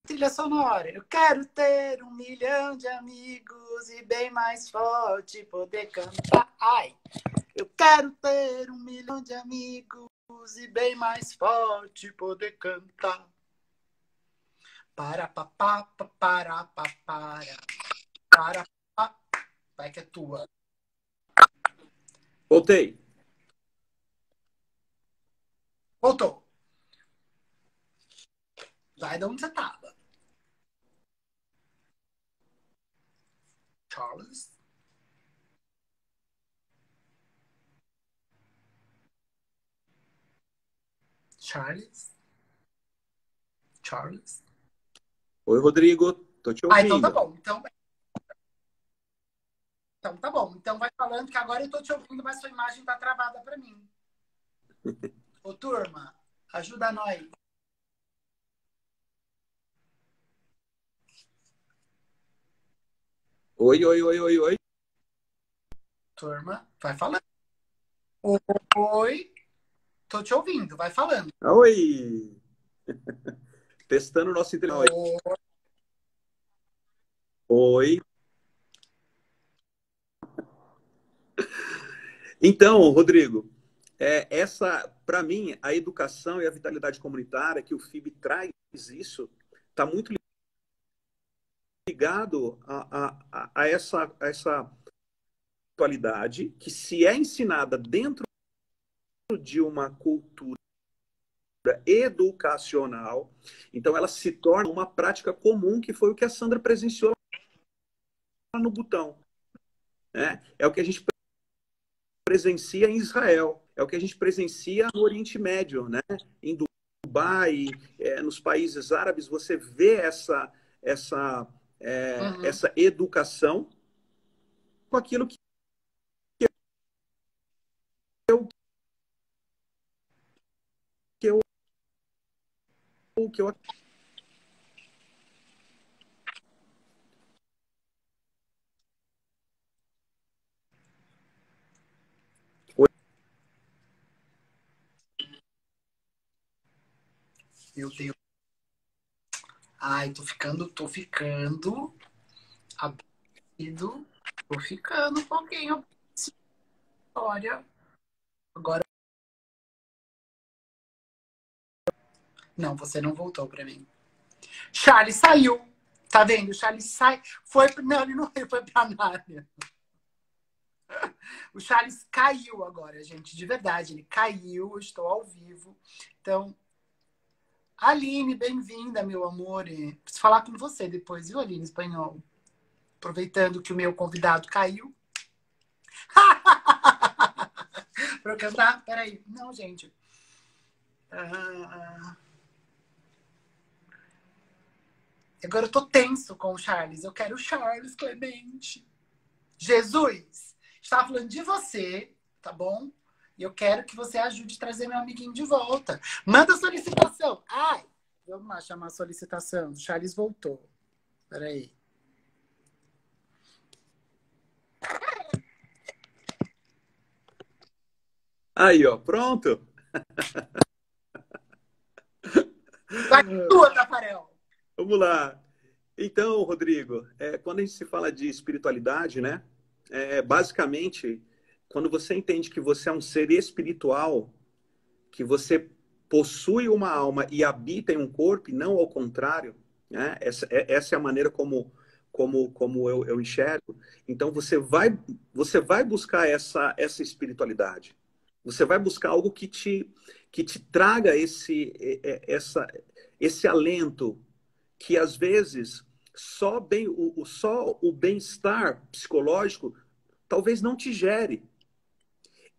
Trilha sonora. Eu quero ter 1 milhão de amigos e bem mais forte poder cantar. Ai! Eu quero ter 1 milhão de amigos e bem mais forte poder cantar. Para papá, para papara. Para papá. Vai que é tua. Voltei. Voltou. Vai de onde você tava. Charles. Charles. Charles. Oi, Rodrigo. Tô te Então tá ouvindo. bom. Então tá bom. Então vai falando que agora eu tô te ouvindo, mas sua imagem tá travada pra mim. Ô, turma, ajuda nós. Oi, oi, oi, oi, oi. Turma, vai falando. Oi, tô te ouvindo, vai falando. Oi. Testando o nosso internet. Oi. Então, Rodrigo, essa, para mim, a educação e a vitalidade comunitária que o FIB traz isso, está muito ligado a essa atualidade que, se é ensinada dentro de uma cultura educacional, então ela se torna uma prática comum, que foi o que a Sandra presenciou lá no Butão. Né? É o que a gente presencia em Israel, é o que a gente presencia no Oriente Médio, né? Em Dubai, nos países árabes, você vê essa educação com aquilo eu, que eu, que eu Meu Deus. Ai, tô ficando abrido. Tô ficando um pouquinho. História. Agora. Não, você não voltou pra mim. Charles saiu. Tá vendo? O Charles sai. Não, ele não foi pra nada. O Charles caiu agora, gente. De verdade, ele caiu. Eu estou ao vivo. Então, Aline, bem-vinda, meu amor. Preciso falar com você depois, viu, Aline, espanhol? Aproveitando que o meu convidado caiu. Pra eu cantar? Peraí. Não, gente. Agora eu tô tenso com o Charles. Eu quero o Charles Clemente. Jesus, estava falando de você, tá bom? E eu quero que você ajude a trazer meu amiguinho de volta. Manda solicitação. Ai, vamos lá chamar a solicitação. O Charles voltou. Peraí. Aí, ó, pronto. Vai tua, Taparel. Vamos lá. Então, Rodrigo, quando a gente se fala de espiritualidade, né? Basicamente, quando você entende que você é um ser espiritual, que você possui uma alma e habita em um corpo, e não ao contrário, né? Essa é a maneira como eu enxergo. Então, você vai buscar essa espiritualidade. Você vai buscar algo que te traga esse alento, que às vezes só o bem-estar psicológico talvez não te gere.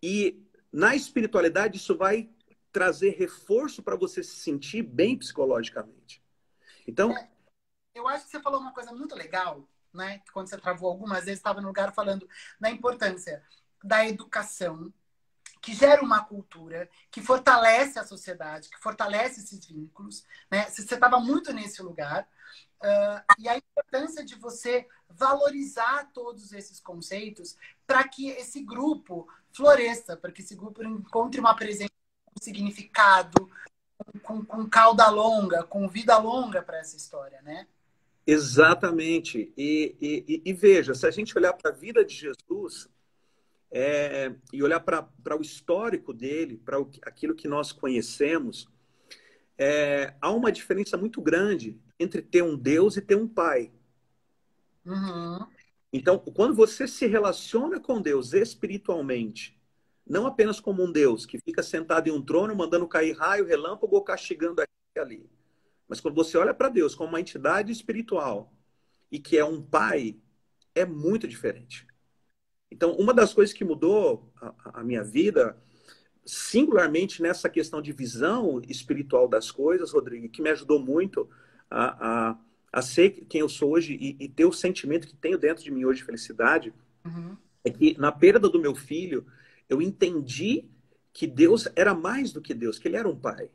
E na espiritualidade isso vai trazer reforço para você se sentir bem psicologicamente. Então, eu acho que você falou uma coisa muito legal, né? Que quando você travou algumas vezes, estava no lugar falando da importância da educação, que gera uma cultura, que fortalece a sociedade, que fortalece esses vínculos, né? Você estava muito nesse lugar. E a importância de você valorizar todos esses conceitos para que esse grupo floresça, para que esse grupo encontre uma presença, um significado, com cauda longa, com vida longa para essa história, né? Exatamente. E veja, se a gente olhar para a vida de Jesus e olhar para o histórico dele, para aquilo que nós conhecemos, há uma diferença muito grande entre ter um Deus e ter um pai. Uhum. Então, quando você se relaciona com Deus espiritualmente, não apenas como um Deus que fica sentado em um trono, mandando cair raio, relâmpago ou castigando aqui e ali, mas quando você olha para Deus como uma entidade espiritual e que é um pai, é muito diferente. Então, uma das coisas que mudou a minha vida, singularmente nessa questão de visão espiritual das coisas, Rodrigo, que me ajudou muito a ser quem eu sou hoje e ter o sentimento que tenho dentro de mim hoje de felicidade, Uhum. é que na perda do meu filho, eu entendi que Deus era mais do que Deus, que ele era um pai.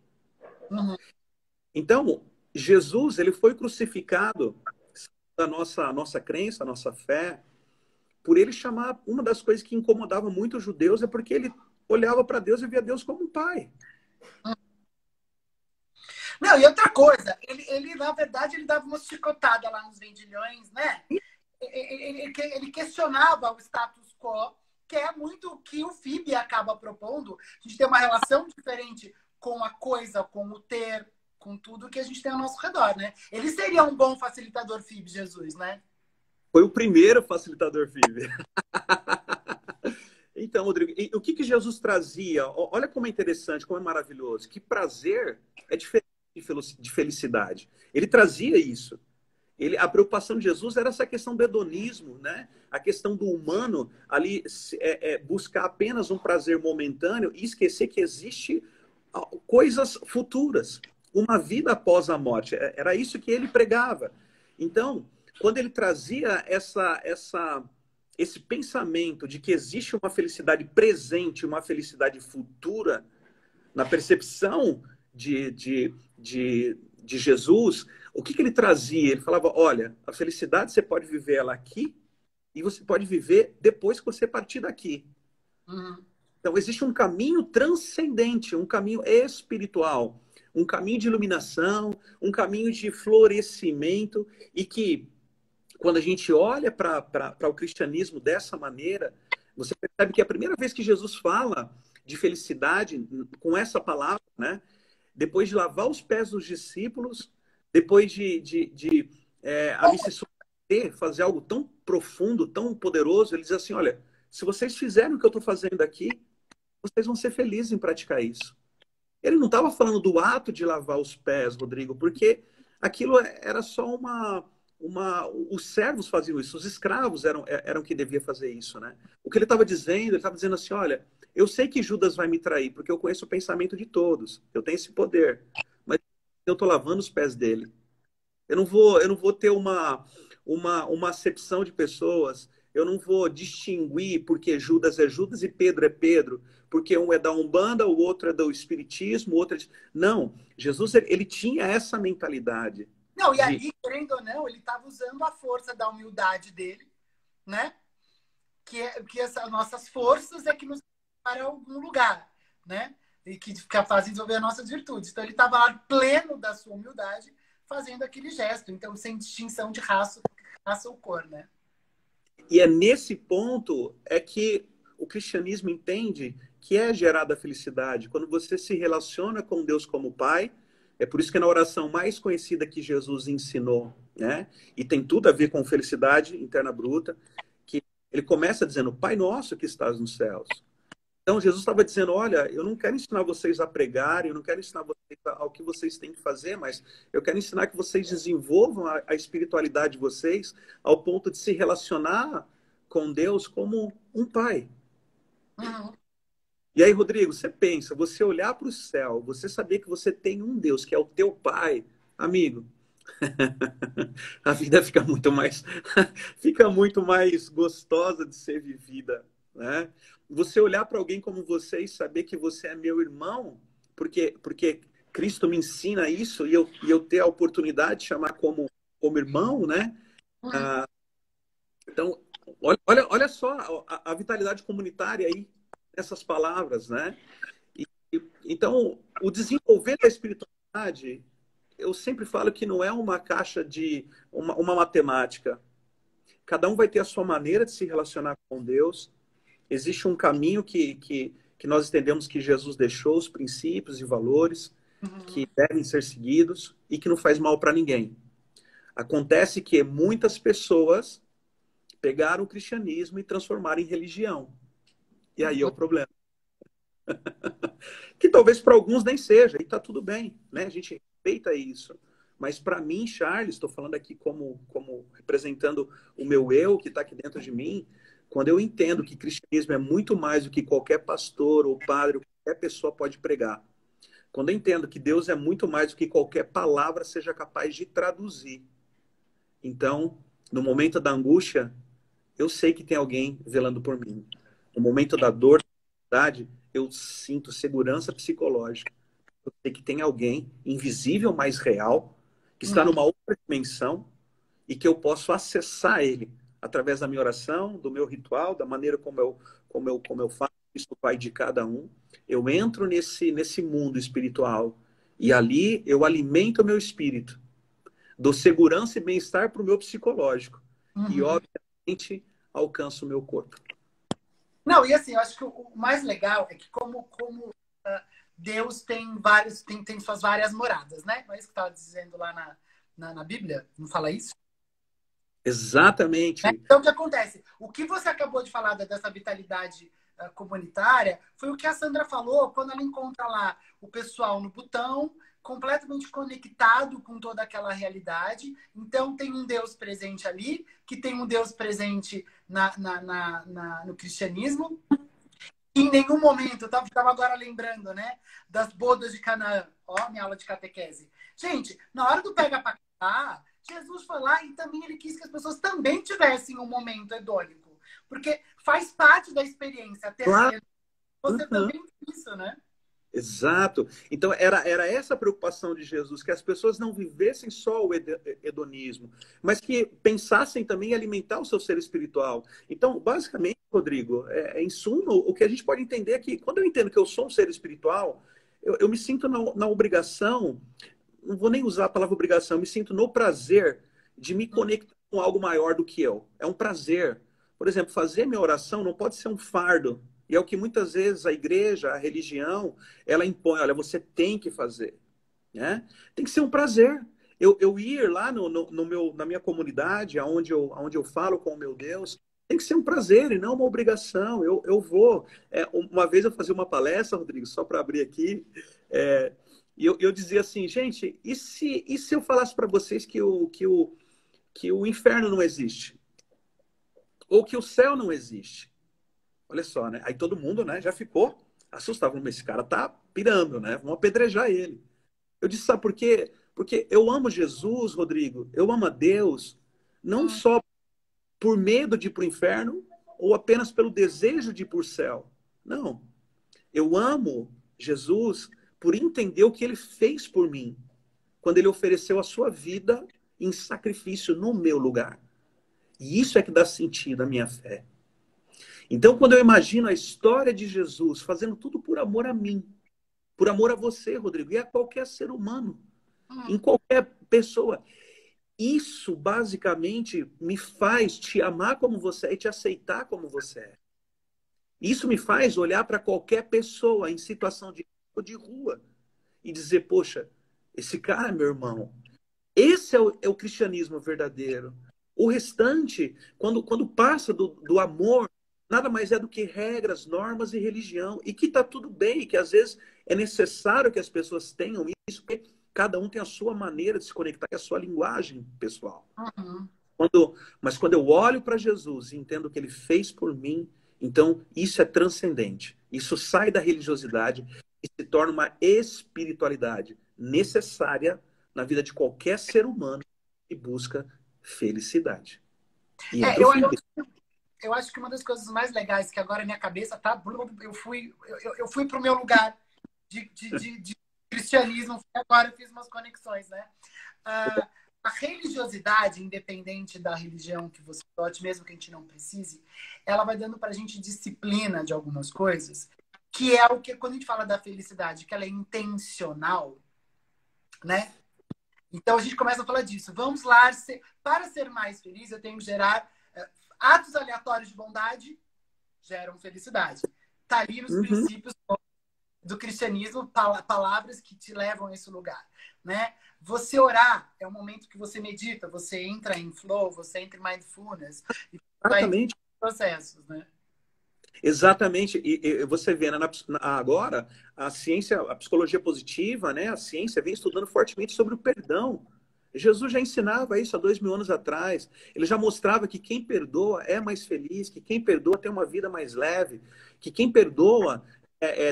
Uhum. Então, Jesus, ele foi crucificado da nossa crença, a nossa fé, por ele chamar, uma das coisas que incomodava muito os judeus é porque ele olhava para Deus e via Deus como um pai. Não, e outra coisa, ele na verdade, ele dava uma chicotada lá nos vendilhões, né? Ele questionava o status quo, que é muito o que o FIB acaba propondo. A gente tem uma relação diferente com a coisa, com o ter, com tudo que a gente tem ao nosso redor, né? Ele seria um bom facilitador FIB, Jesus, né? Foi o primeiro facilitador FIB. Então, Rodrigo, e o que Jesus trazia? Olha como é interessante, como é maravilhoso. Que prazer é diferente de felicidade. Ele trazia isso. A preocupação de Jesus era essa questão do hedonismo, né? A questão do humano ali buscar apenas um prazer momentâneo e esquecer que existe coisas futuras, uma vida após a morte. Era isso que ele pregava. Então, quando ele trazia esse pensamento de que existe uma felicidade presente, uma felicidade futura, na percepção de Jesus, o que ele trazia? Ele falava, olha, a felicidade você pode viver ela aqui e você pode viver depois que você partir daqui. Uhum. Então, existe um caminho transcendente, um caminho espiritual, um caminho de iluminação, um caminho de florescimento e que, quando a gente olha para o cristianismo dessa maneira, você percebe que a primeira vez que Jesus fala de felicidade com essa palavra, né? Depois de lavar os pés dos discípulos, depois de a missão fazer algo tão profundo, tão poderoso, ele diz assim, olha, se vocês fizerem o que eu estou fazendo aqui, vocês vão ser felizes em praticar isso. Ele não estava falando do ato de lavar os pés, Rodrigo, porque aquilo era só os servos faziam isso, os escravos eram que deviam fazer isso, né? O que ele estava dizendo assim, olha, eu sei que Judas vai me trair, porque eu conheço o pensamento de todos, eu tenho esse poder, mas eu estou lavando os pés dele. Eu não vou ter uma acepção de pessoas, eu não vou distinguir porque Judas é Judas e Pedro é Pedro, porque um é da Umbanda, o outro é do Espiritismo, o outro é... Não, Jesus, ele tinha essa mentalidade. Não, e ali, querendo ou não, ele estava usando a força da humildade dele, né? Que essas nossas forças é que nos levam para algum lugar, né? E que fazem desenvolver as nossas virtudes. Então, ele estava lá pleno da sua humildade, fazendo aquele gesto. Então, sem distinção de raça ou cor, né? E é nesse ponto que o cristianismo entende que é gerada a felicidade. Quando você se relaciona com Deus como Pai, é por isso que na oração mais conhecida que Jesus ensinou, né? E tem tudo a ver com felicidade interna bruta, que ele começa dizendo, Pai nosso que estás nos céus. Então Jesus estava dizendo, olha, eu não quero ensinar vocês a pregar, eu não quero ensinar vocês ao que vocês têm que fazer, mas eu quero ensinar que vocês desenvolvam a espiritualidade de vocês ao ponto de se relacionar com Deus como um pai. Uhum. E aí, Rodrigo, você pensa, você olhar para o céu, você saber que você tem um Deus que é o teu pai, amigo, a vida fica muito mais gostosa de ser vivida. né? Você olhar para alguém como você e saber que você é meu irmão, porque Cristo me ensina isso e eu ter a oportunidade de chamar como irmão, né? Ah, então, olha só a vitalidade comunitária aí nessas palavras, né? Então, o desenvolver da espiritualidade, eu sempre falo que não é uma caixa de uma matemática. Cada um vai ter a sua maneira de se relacionar com Deus. Existe um caminho que nós entendemos que Jesus deixou, os princípios e valores que devem ser seguidos e que não faz mal para ninguém. Acontece que muitas pessoas pegaram o cristianismo e transformaram em religião. E aí é o problema. Que talvez para alguns nem seja, e está tudo bem, né? A gente respeita isso. Mas para mim, Charles, estou falando aqui como representando o meu eu que está aqui dentro de mim, quando eu entendo que cristianismo é muito mais do que qualquer pastor ou padre ou qualquer pessoa pode pregar. Quando eu entendo que Deus é muito mais do que qualquer palavra seja capaz de traduzir. Então, no momento da angústia, eu sei que tem alguém velando por mim. No momento da dor, da ansiedade, eu sinto segurança psicológica. Eu sei que tem alguém invisível, mas real, que está numa outra dimensão e que eu posso acessar ele através da minha oração, do meu ritual, da maneira como eu faço isso no Pai de cada um. Eu entro nesse mundo espiritual e ali eu alimento o meu espírito, dou segurança e bem-estar para o meu psicológico e, obviamente, alcanço o meu corpo. Não, e assim, eu acho que o mais legal é que como Deus tem suas várias moradas, né? Não é isso que estava dizendo lá na Bíblia? Não fala isso? Exatamente. Né? Então, o que acontece? O que você acabou de falar dessa vitalidade comunitária foi o que a Sandra falou quando ela encontra lá o pessoal no Butão, completamente conectado com toda aquela realidade. Então, tem um Deus presente ali, que tem um Deus presente no cristianismo. Em nenhum momento, eu estava agora lembrando, né, das bodas de Canaã. Ó, minha aula de catequese. Gente, na hora do pega pra cá, Jesus foi lá e também ele quis que as pessoas também tivessem um momento hedônico. Porque faz parte da experiência terrena. Você também tem isso, né? Exato. Então, era essa a preocupação de Jesus, que as pessoas não vivessem só o hedonismo, mas que pensassem também em alimentar o seu ser espiritual. Então, basicamente, Rodrigo, em suma, o que a gente pode entender é que, quando eu entendo que eu sou um ser espiritual, eu me sinto na obrigação, não vou nem usar a palavra obrigação, eu me sinto no prazer de me conectar com algo maior do que eu. É um prazer. Por exemplo, fazer minha oração não pode ser um fardo. E é o que muitas vezes a igreja, a religião, ela impõe. Olha, você tem que fazer. Né? Tem que ser um prazer. Eu ir lá na minha comunidade, onde eu falo com o meu Deus, tem que ser um prazer e não uma obrigação. Eu vou. Uma vez eu fazia uma palestra, Rodrigo, só para abrir aqui, e eu dizia assim, gente, e se eu falasse para vocês que o inferno não existe? Ou que o céu não existe? Olha só, né? Aí todo mundo, né, já ficou assustado. Mas esse cara tá pirando, né? Vamos apedrejar ele. Eu disse, sabe por quê? Porque eu amo Jesus, Rodrigo. Eu amo a Deus, não só por medo de ir para o inferno ou apenas pelo desejo de ir para o céu. Não. Eu amo Jesus por entender o que ele fez por mim, quando ele ofereceu a sua vida em sacrifício no meu lugar. E isso é que dá sentido à minha fé. Então, quando eu imagino a história de Jesus fazendo tudo por amor a mim, por amor a você, Rodrigo, e a qualquer ser humano, em qualquer pessoa, isso basicamente me faz te amar como você é e te aceitar como você é. Isso me faz olhar para qualquer pessoa em situação de rua e dizer, poxa, esse cara é meu irmão. Esse é o cristianismo verdadeiro. O restante, quando passa do amor, nada mais é do que regras, normas e religião. E que está tudo bem, que às vezes é necessário que as pessoas tenham isso, porque cada um tem a sua maneira de se conectar, que é a sua linguagem pessoal. Mas quando eu olho para Jesus e entendo o que ele fez por mim, então isso é transcendente. Isso sai da religiosidade e se torna uma espiritualidade necessária na vida de qualquer ser humano que busca felicidade. E eu acho que uma das coisas mais legais que agora a minha cabeça tá... Eu fui pro meu lugar de cristianismo, agora eu fiz umas conexões, né? A religiosidade, independente da religião que você adote, mesmo que a gente não precise, ela vai dando pra gente disciplina de algumas coisas, que é o que, quando a gente fala da felicidade, que ela é intencional, né? Então a gente começa a falar disso. Vamos lá, para ser mais feliz, eu tenho que gerar atos aleatórios de bondade, geram felicidade. Tá ali nos princípios do cristianismo, palavras que te levam a esse lugar, né? Você orar é um momento que você medita, você entra em flow, você entra em mindfulness, e Exatamente. processos, né? Exatamente. E você vê, né, agora, a ciência, a psicologia positiva, né, a ciência vem estudando fortemente sobre o perdão. Jesus já ensinava isso há 2000 anos atrás. Ele já mostrava que quem perdoa é mais feliz, que quem perdoa tem uma vida mais leve, que quem perdoa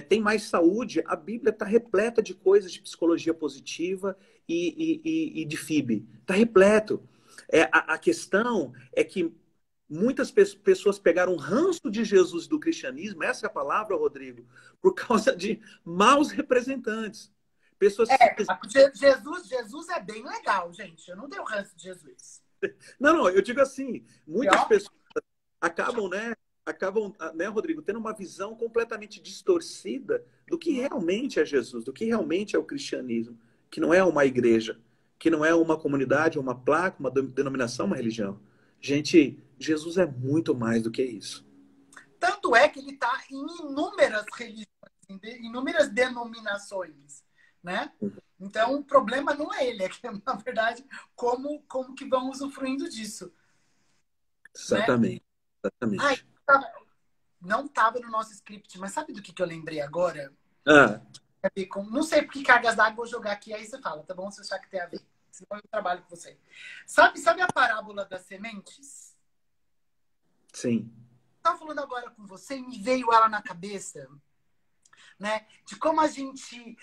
tem mais saúde. A Bíblia está repleta de coisas de psicologia positiva e de FIB. Está repleto. A questão é que muitas pessoas pegaram ranço de Jesus do cristianismo, essa é a palavra, Rodrigo, por causa de maus representantes. Pessoas Jesus é bem legal, gente. Eu não tenho ranço de Jesus. Não, eu digo assim, muitas pessoas acabam, né, Rodrigo, tendo uma visão completamente distorcida do que realmente é Jesus, do que realmente é o cristianismo, que não é uma igreja, que não é uma comunidade, uma placa, uma denominação, uma religião. Gente, Jesus é muito mais do que isso. Tanto é que ele está em inúmeras religiões, em inúmeras denominações, né? Então, o problema não é ele, é que, na verdade, como que vão usufruindo disso. Exatamente. Né? Exatamente. Não estava no nosso script, mas sabe do que eu lembrei agora? Não sei por que cargas d'água vou jogar aqui, aí você fala, tá bom? Se você achar que tem a ver. Senão eu trabalho com você. Sabe a parábola das sementes? Sim. Estava falando agora com você e me veio ela na cabeça, né? De como a gente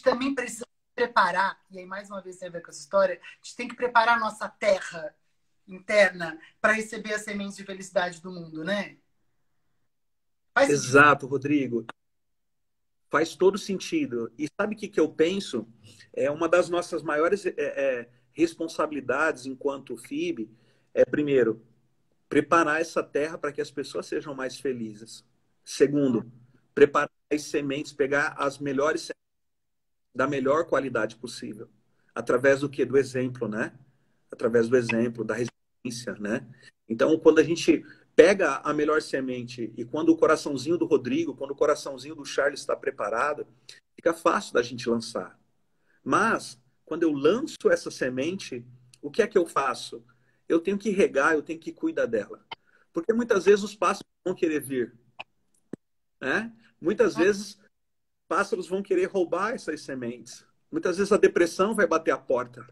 também precisa preparar, e aí mais uma vez tem a ver com essa história, a gente tem que preparar a nossa terra interna para receber as sementes de felicidade do mundo, né? Exato, Rodrigo. Faz todo sentido. E sabe o que eu penso? É uma das nossas maiores responsabilidades enquanto FIB primeiro, preparar essa terra para que as pessoas sejam mais felizes. Segundo, preparar as sementes, pegar as melhores sementes da melhor qualidade possível. Através do quê? Do exemplo, né? Através do exemplo, da resiliência, né? Então, quando a gente pega a melhor semente e quando o coraçãozinho do Rodrigo, quando o coraçãozinho do Charles está preparado, fica fácil da gente lançar. Mas, quando eu lanço essa semente, o que é que eu faço? Eu tenho que regar, eu tenho que cuidar dela. Porque muitas vezes os pássaros vão querer vir. Né? Muitas vezes pássaros vão querer roubar essas sementes. Muitas vezes a depressão vai bater a porta.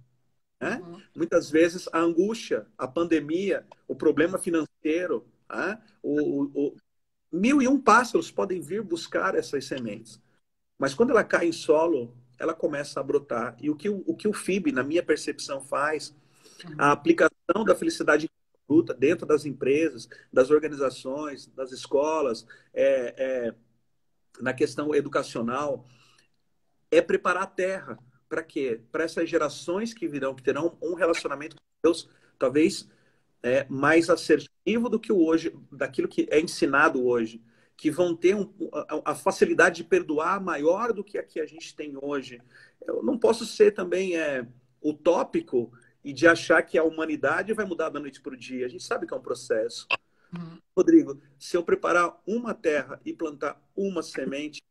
Né? Muitas vezes a angústia, a pandemia, o problema financeiro, né? 1001 pássaros podem vir buscar essas sementes. Mas quando ela cai em solo, ela começa a brotar. E o que o FIB, na minha percepção, faz, a aplicação da felicidade dentro das empresas, das organizações, das escolas, na questão educacional, é preparar a terra. Para quê? Para essas gerações que virão, que terão um relacionamento com Deus, talvez mais assertivo do que o hoje, daquilo que é ensinado hoje, que vão ter a facilidade de perdoar maior do que a que a gente tem hoje. Eu não posso ser também utópico e de achar que a humanidade vai mudar da noite para o dia. A gente sabe que é um processo. Rodrigo, se eu preparar uma terra e plantar uma semente,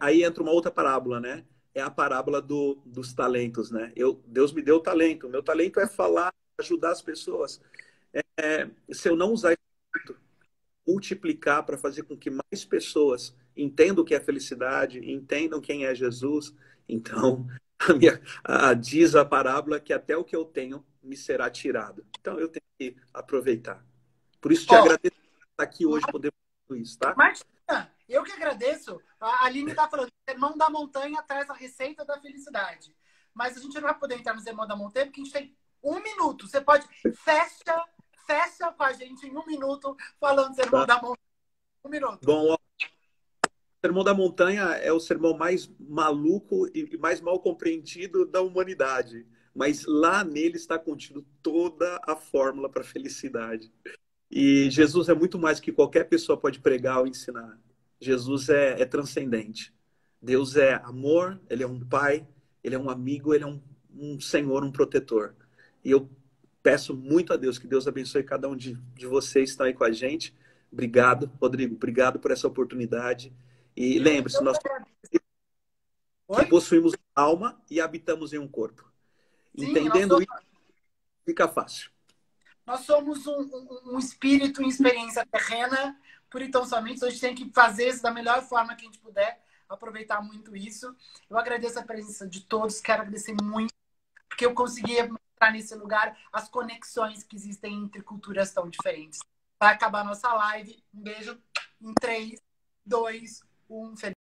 aí entra uma outra parábola, né? É a parábola dos talentos, né? Deus me deu talento. Meu talento é falar, ajudar as pessoas. Se eu não usar isso, multiplicar para fazer com que mais pessoas entendam o que é felicidade, entendam quem é Jesus, então diz a parábola que até o que eu tenho me será tirado. Então eu tenho que aproveitar. Por isso te agradeço por estar aqui hoje, poder fazer isso, tá? Martina, eu que agradeço. A Aline está falando, Sermão da Montanha traz a receita da felicidade. Mas a gente não vai poder entrar no Sermão da Montanha porque a gente tem 1 minuto. Você pode... fecha com a gente em 1 minuto falando do Sermão da Montanha. 1 minuto. Bom, o Sermão da Montanha é o sermão mais maluco e mais mal compreendido da humanidade. Mas lá nele está contido toda a fórmula para a felicidade. E Jesus é muito mais que qualquer pessoa pode pregar ou ensinar. Jesus é transcendente. Deus é amor, Ele é um pai, Ele é um amigo, Ele é um Senhor, um protetor. E eu peço muito a Deus que Deus abençoe cada um de vocês que estão aí com a gente. Obrigado, Rodrigo. Obrigado por essa oportunidade. E lembre-se, nós possuímos alma e habitamos em um corpo. Sim, entendendo isso, fica fácil. Nós somos um espírito em experiência terrena, por então somente. A gente tem que fazer isso da melhor forma que a gente puder, aproveitar muito isso. Eu agradeço a presença de todos, quero agradecer muito, porque eu consegui mostrar nesse lugar as conexões que existem entre culturas tão diferentes. Vai acabar a nossa live. Um beijo em 3, 2, 1. Feliz.